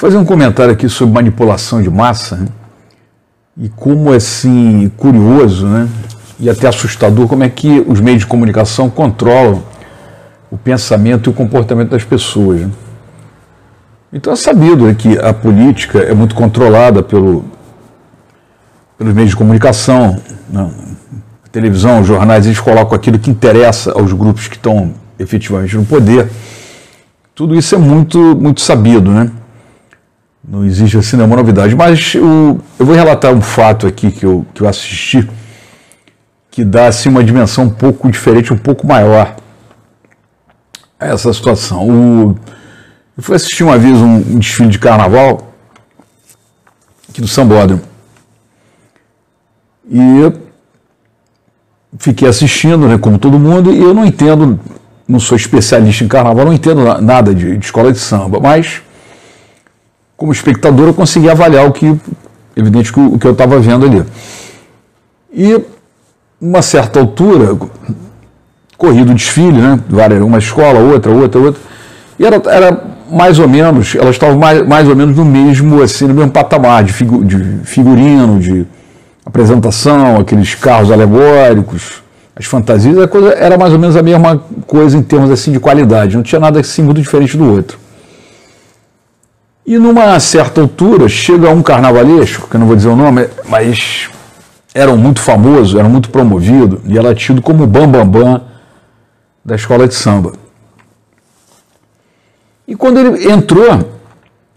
fazer um comentário aqui sobre manipulação de massa, né? E como é assim curioso, né? E até assustador como é que os meios de comunicação controlam o pensamento e o comportamento das pessoas, né? Então é sabido, né, que a política é muito controlada pelos meios de comunicação, né? A televisão, os jornais, eles colocam aquilo que interessa aos grupos que estão efetivamente no poder. Tudo isso é muito sabido, né? Não existe assim nenhuma novidade, mas eu vou relatar um fato aqui que eu assisti, que dá assim, uma dimensão um pouco diferente, um pouco maior a essa situação. Eu fui assistir uma vez um desfile de carnaval aqui do Sambódromo e fiquei assistindo, né, como todo mundo, e eu não entendo, não sou especialista em carnaval, não entendo nada de escola de samba, mas como espectador eu consegui avaliar o que eu estava vendo ali. E uma certa altura, corrido o desfile, né? Uma escola, outra, e era mais ou menos, elas estavam mais ou menos no mesmo patamar de figurino, de apresentação, aqueles carros alegóricos, as fantasias, a coisa era mais ou menos a mesma coisa em termos assim de qualidade, não tinha nada assim muito diferente do outro. E numa certa altura chega um carnavalesco, que eu não vou dizer o nome, mas era muito famoso, era muito promovido, e era tido como o bambambam da escola de samba. E quando ele entrou,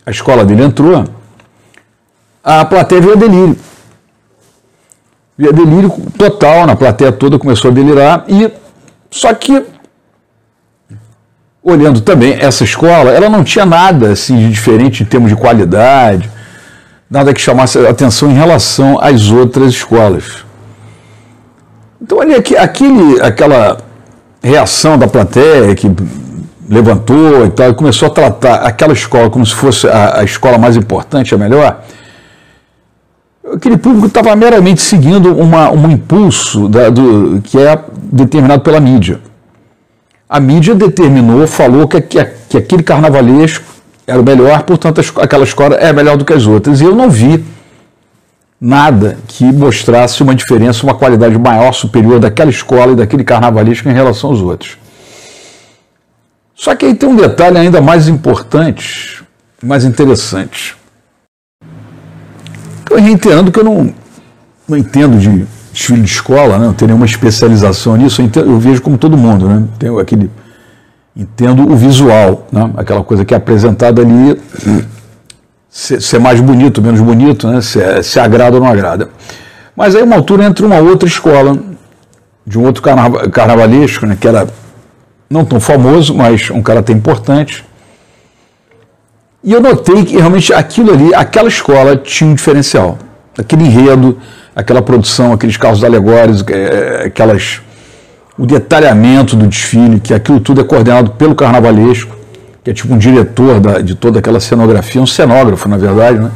a escola dele entrou, a plateia veio a delírio. Veio a delírio total, na plateia toda começou a delirar, e só que, olhando também essa escola, ela não tinha nada assim, de diferente em termos de qualidade, nada que chamasse atenção em relação às outras escolas. Então, ali, aquela reação da plateia que levantou e tal, e começou a tratar aquela escola como se fosse a escola mais importante, a melhor, aquele público estava meramente seguindo um impulso que é determinado pela mídia. A mídia falou que aquele carnavalesco era o melhor, portanto aquela escola é melhor do que as outras. E eu não vi nada que mostrasse uma diferença, uma qualidade maior, superior daquela escola e daquele carnavalesco em relação aos outros. Só que aí tem um detalhe ainda mais importante, mais interessante. Estou reiterando que eu não entendo de desfile de escola, né? Não tenho nenhuma especialização nisso, eu vejo como todo mundo, né? Entendo o visual, né? Aquela coisa que é apresentada ali, se é mais bonito, menos bonito, né? Se agrada ou não agrada. Mas aí uma altura entra uma outra escola, de um outro carnavalesco, né? Que era não tão famoso, mas um cara até importante. E eu notei que realmente aquilo ali, aquela escola tinha um diferencial. Aquele enredo, aquela produção, aqueles carros alegóricos, o detalhamento do desfile, que aquilo tudo é coordenado pelo carnavalesco, que é tipo um diretor de toda aquela cenografia, um cenógrafo, na verdade, né?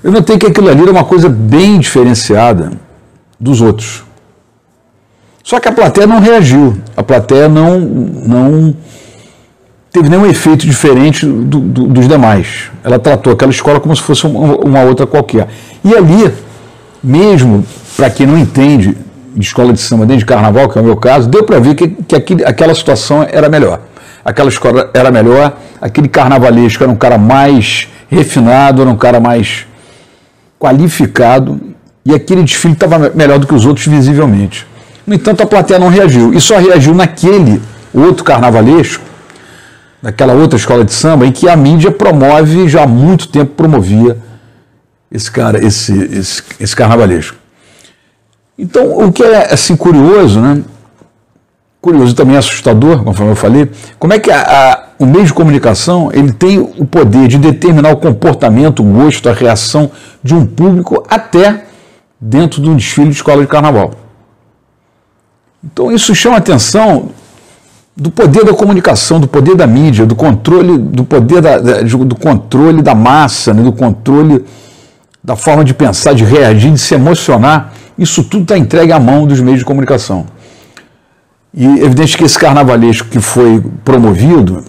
Eu notei que aquilo ali era uma coisa bem diferenciada dos outros. Só que a plateia não reagiu, a plateia não teve nenhum efeito diferente dos demais. Ela tratou aquela escola como se fosse uma outra qualquer. E ali, mesmo para quem não entende de escola de samba nem de carnaval, que é o meu caso, deu para ver que aquela situação era melhor. Aquela escola era melhor, aquele carnavalesco era um cara mais refinado, era um cara mais qualificado, e aquele desfile estava melhor do que os outros visivelmente. No entanto, a plateia não reagiu, e só reagiu naquele outro carnavalesco, naquela outra escola de samba, em que a mídia promove, já há muito tempo promovia esse carnavalesco. Então, o que é assim curioso, né? Curioso e também assustador, conforme eu falei, como é que o meio de comunicação ele tem o poder de determinar o comportamento, o gosto, a reação de um público até dentro de um desfile de escola de carnaval. Então, isso chama a atenção do poder da comunicação, do poder da mídia, do controle, do poder do controle da massa, né, do controle da forma de pensar, de reagir, de se emocionar. Isso tudo está entregue à mão dos meios de comunicação. E é evidente que esse carnavalesco que foi promovido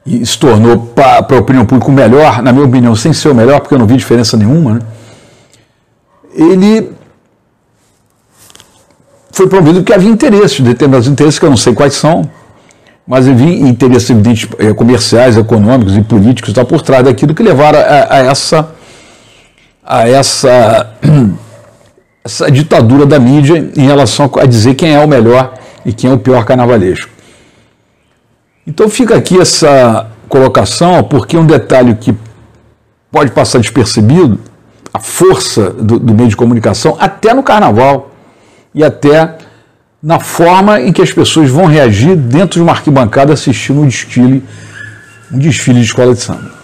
e se tornou para a opinião pública o melhor, na minha opinião, sem ser o melhor, porque eu não vi diferença nenhuma, né? Ele foi promovido porque havia interesses, determinados interesses que eu não sei quais são, mas havia interesses evidentes comerciais, econômicos e políticos tá, por trás daquilo que levaram a essa ditadura da mídia em relação a dizer quem é o melhor e quem é o pior carnavalesco. Então fica aqui essa colocação, porque um detalhe que pode passar despercebido, a força do meio de comunicação, até no carnaval, e até na forma em que as pessoas vão reagir dentro de uma arquibancada assistindo um desfile de escola de samba.